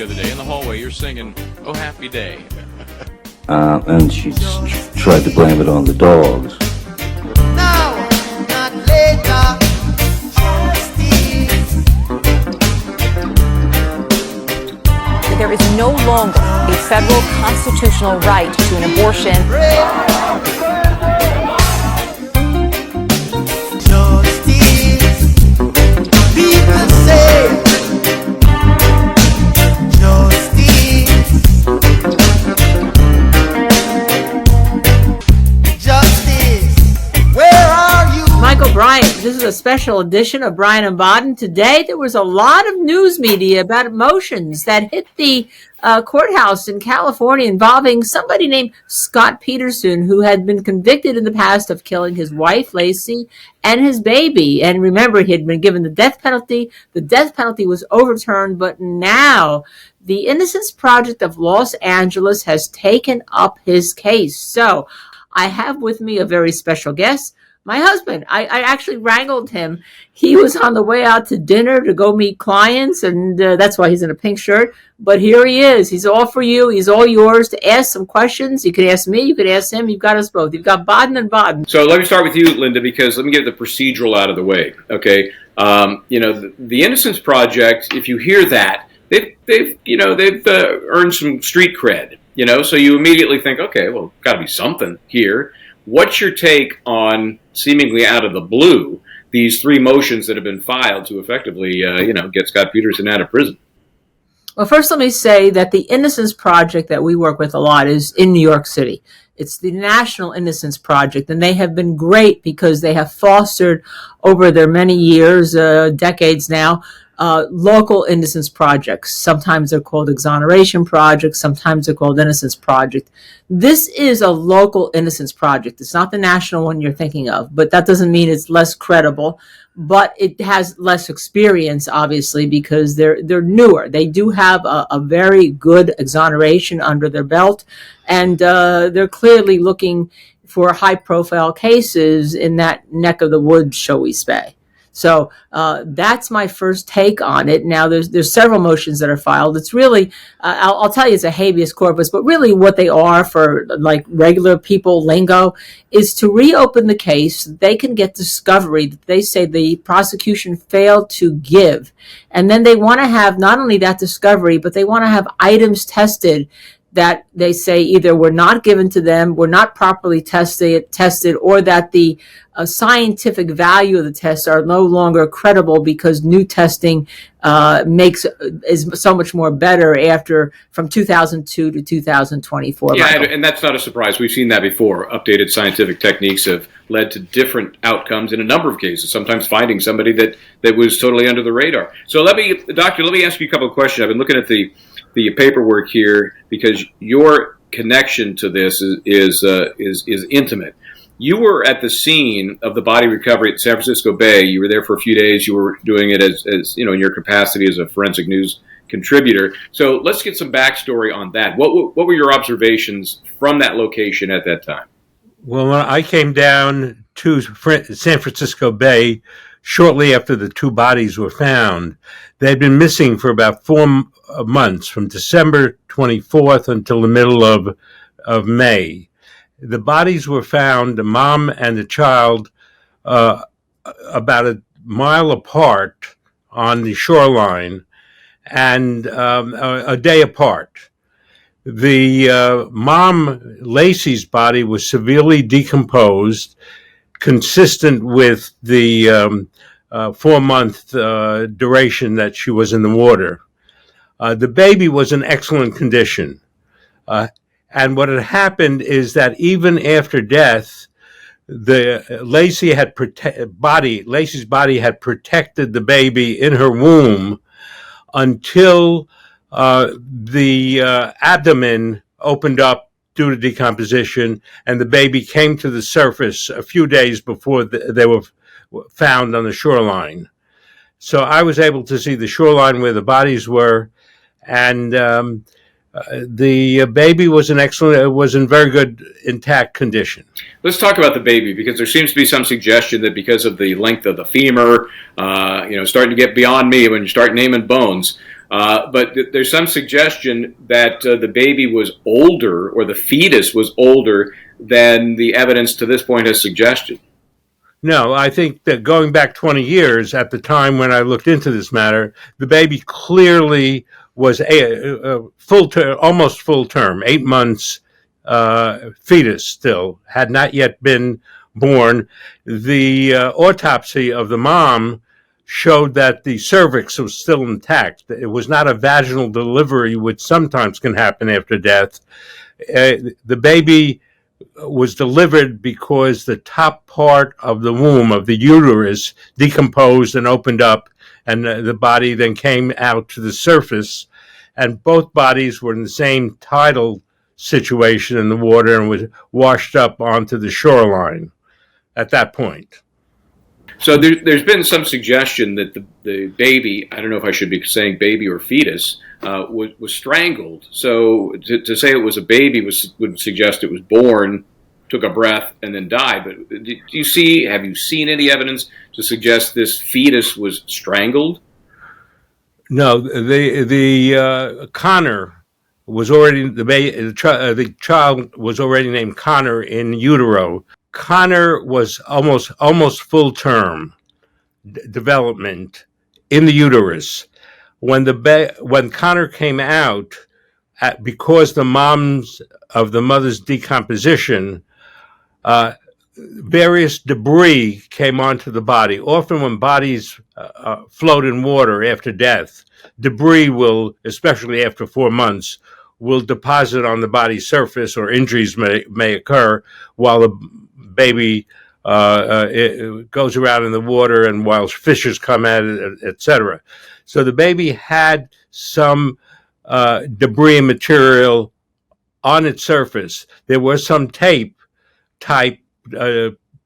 the other day in the hallway. You're singing "Oh Happy Day." And she tried to blame it on the dogs. Now, not later, justice. There is no longer a federal constitutional right to an abortion. Justice. People say Bryant. This is a special edition of Bryant and Baden. Today, there was a lot of news media about motions that hit the courthouse in California involving somebody named Scott Peterson, who had been convicted in the past of killing his wife, Lacey, and his baby. And remember, he had been given the death penalty. The death penalty was overturned, but now the Innocence Project of Los Angeles has taken up his case. So I have with me a very special guest. My husband. I actually wrangled him. He was on the way out to dinner to go meet clients, and that's why he's in a pink shirt. But here he is. He's all for you. He's all yours to ask some questions. You could ask me. You could ask him. You've got us both. You've got Baden and Baden. So let me start with you, Linda, because let me get the procedural out of the way. Okay, the Innocence Project. If you hear that, they've earned some street cred. So you immediately think, okay, well, got to be something here. What's your take on, seemingly out of the blue, these three motions that have been filed to effectively, get Scott Peterson out of prison? Well, first let me say that the Innocence Project that we work with a lot is in New York City. It's the National Innocence Project, and they have been great because they have fostered over their many years, decades now, local innocence projects. Sometimes they're called exoneration projects. Sometimes they're called Innocence Project. This is a local innocence project. It's not the national one you're thinking of, but that doesn't mean it's less credible. But it has less experience, obviously, because they're newer. They do have a very good exoneration under their belt, and they're clearly looking for high-profile cases in that neck of the woods, shall we say. So that's my first take on it. Now, there's several motions that are filed. It's really, I'll tell you, it's a habeas corpus, but really what they are for like regular people lingo is to reopen the case. They can get discovery that they say the prosecution failed to give. And then they want to have not only that discovery, but they want to have items tested that they say either were not given to them, were not properly tested, or that the scientific value of the tests are no longer credible because new testing is so much more better from 2002 to 2024. Yeah, and that's not a surprise. We've seen that before. Updated scientific techniques have led to different outcomes in a number of cases, sometimes finding somebody that was totally under the radar. So Doctor, let me ask you a couple of questions. I've been looking at the paperwork here because your connection to this is intimate. You were at the scene of the body recovery at San Francisco Bay. You were there for a few days. You were doing it as in your capacity as a forensic news contributor. So let's get some backstory on that. What were your observations from that location at that time? Well, when I came down to San Francisco Bay shortly after the two bodies were found, they'd been missing for about 4 months, from December 24th until the middle of May. The bodies were found, the mom and the child, about a mile apart on the shoreline and a day apart. The mom, Lacey's body, was severely decomposed, consistent with the 4-month duration that she was in the water. The baby was in excellent condition. And what had happened is that even after death, Lacey's body had protected the baby in her womb until the abdomen opened up due to decomposition, and the baby came to the surface a few days before they were found on the shoreline. So I was able to see the shoreline where the bodies were, and the baby was in very good, intact condition. Let's talk about the baby, because there seems to be some suggestion that because of the length of the femur, starting to get beyond me when you start naming bones, But there's some suggestion that the baby was older, or the fetus was older than the evidence to this point has suggested. No, I think that going back 20 years at the time when I looked into this matter, the baby clearly was a full term, almost full term, 8 months fetus still, had not yet been born. The autopsy of the mom showed that the cervix was still intact. It was not a vaginal delivery, which sometimes can happen after death. The baby was delivered because the top part of the womb, of the uterus, decomposed and opened up, and the body then came out to the surface, and both bodies were in the same tidal situation in the water and was washed up onto the shoreline at that point. So there's been some suggestion that the baby, I don't know if I should be saying baby or fetus, was strangled. So to say it was a baby would suggest it was born, took a breath, and then died. But have you seen any evidence to suggest this fetus was strangled? No, the Connor was already the child was already named Connor in utero. Connor was almost full term development in the uterus when Connor came out, because the mother's decomposition, various debris came onto the body. Often when bodies float in water after death, debris will, especially after 4 months, will deposit on the body's surface, or injuries may occur while the baby it goes around in the water and while fishes come at it, etc. So the baby had some debris material on its surface. There was some tape type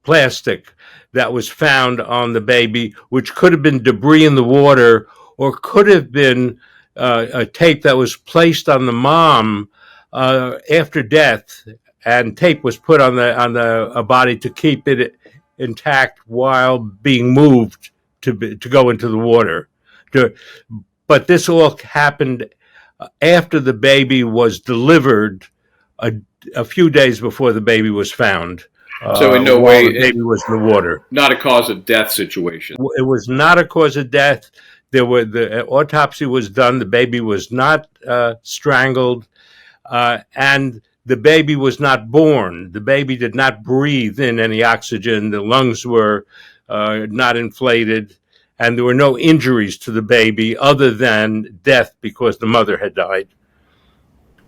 plastic that was found on the baby, which could have been debris in the water, or could have been a tape that was placed on the mom after death, and tape was put on the body to keep it intact while being moved to go into the water. But this all happened after the baby was delivered, a few days before the baby was found. So in no way, the baby was in the water. Not a cause of death situation. It was not a cause of death. The autopsy was done. The baby was not strangled, and the baby was not born. The baby did not breathe in any oxygen. The lungs were not inflated, and there were no injuries to the baby other than death because the mother had died.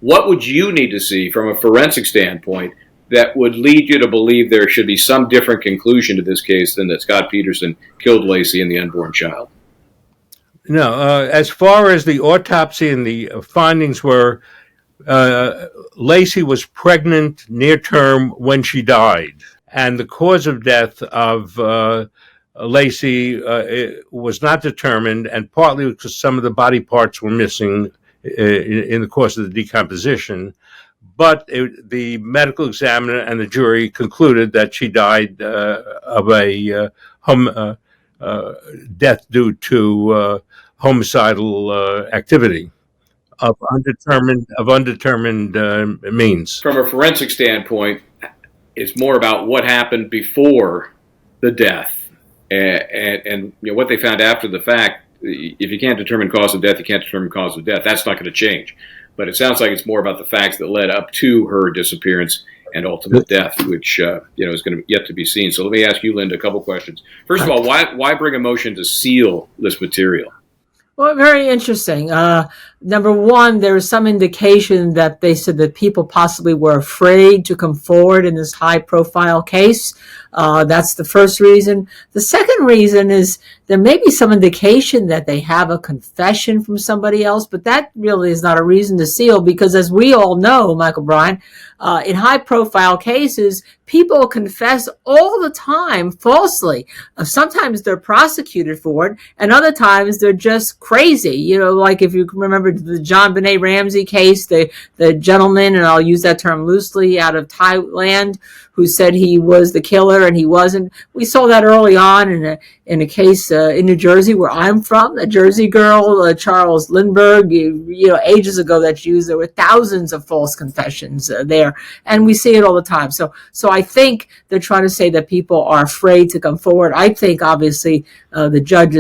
What would you need to see from a forensic standpoint that would lead you to believe there should be some different conclusion to this case than that Scott Peterson killed Lacey and the unborn child? No, as far as the autopsy and the findings were, Lacey was pregnant near term when she died, and the cause of death of Lacey was not determined, and partly because some of the body parts were missing in the course of the decomposition. But the medical examiner and the jury concluded that she died of a death due to homicidal activity of undetermined means. From a forensic standpoint, it's more about what happened before the death, and what they found after the fact. If you can't determine cause of death, you can't determine cause of death. That's not going to change. But it sounds like it's more about the facts that led up to her disappearance and ultimate death, which is going to yet to be seen. So let me ask you, Linda, a couple questions. First of all, why bring a motion to seal this material? Well, very interesting. Number one, there was some indication that they said that people possibly were afraid to come forward in this high-profile case. That's the first reason. The second reason is there may be some indication that they have a confession from somebody else, but that really is not a reason to seal, because as we all know, Michael Bryant, in high-profile cases, people confess all the time falsely. Sometimes they're prosecuted for it, and other times they're just crazy. Like if you can remember covered the John Benet Ramsey case, the gentleman, and I'll use that term loosely, out of Thailand, who said he was the killer and he wasn't. We saw that early on in a case in New Jersey, where I'm from, the Jersey girl, Charles Lindbergh, ages ago that's used. There were thousands of false confessions there, and we see it all the time. So I think they're trying to say that people are afraid to come forward. I think obviously the judge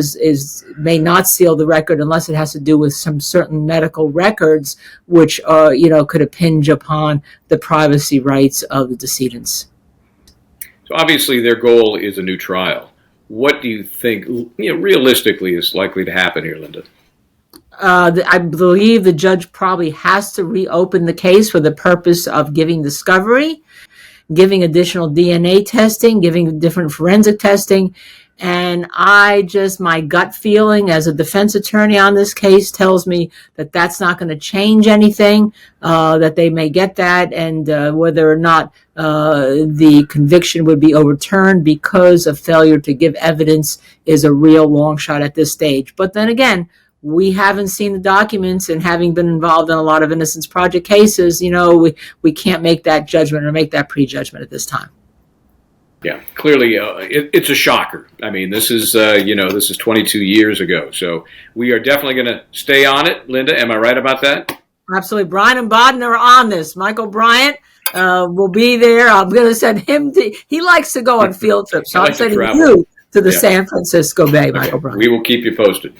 may not seal the record unless it has to do with some certain medical records, which could impinge upon the privacy rights of the decedents. So obviously their goal is a new trial. What do you think, realistically, is likely to happen here, Linda? I believe the judge probably has to reopen the case for the purpose of giving discovery, giving additional DNA testing, giving different forensic testing. And my gut feeling as a defense attorney on this case tells me that that's not going to change anything, that they may get that, and whether or not the conviction would be overturned because of failure to give evidence is a real long shot at this stage. But then again, we haven't seen the documents, and having been involved in a lot of Innocence Project cases, we can't make that judgment or make that prejudgment at this time. Yeah, clearly it's a shocker. I mean, this is 22 years ago. So we are definitely going to stay on it. Linda, am I right about that? Absolutely. Bryant and Baden are on this. Michael Bryant will be there. I'm going to send him he likes to go on field trips. So I'm sending you to the San Francisco Bay, Michael Bryant. We will keep you posted.